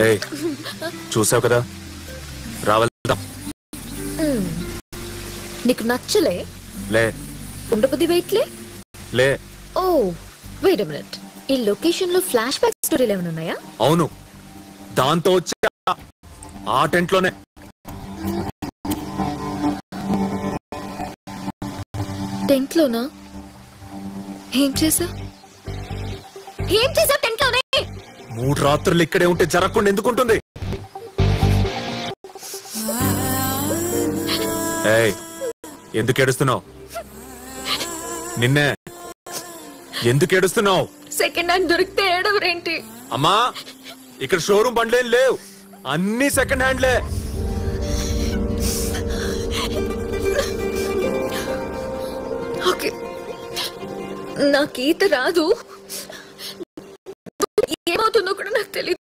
ఏయ్ చూసావు కదా రావల్దాం. నీకు నచ్చలే? లే. ఉండబుద్ధి వెయిట్లే? లే. ఓ వెయిట్ ఎ మినిట్, ఈ లొకేషన్ లో ఫ్లాష్ బ్యాక్ స్టోరీలు ఏమైనా ఉన్నాయా? అవును, దాంతో వచ్చా ఆ టెంట్ లోనే. టెంట్ లోనా? ఏం చేసా టెంట్ లోనే? 3 రాత్రులు ఇక్కడే ఉంటే జరగకుండా ఎందుకుంటుంది? ఏయ్ ఎందుకు ఏడుస్తున్నావు? నిన్నే. ఎందుకు ఏడుస్తున్నావు? సెకండ్ హ్యాండ్ దొరికితే ఏడవరేంటి? అమ్మా ఇక్కడ షోరూమ్ బండ్లేం లేవు, అన్ని సెకండ్ హ్యాండ్లే. ఓకే, నాకు ఈత రాదు, ఏమవుతుందో కూడా నాకు తెలియదు.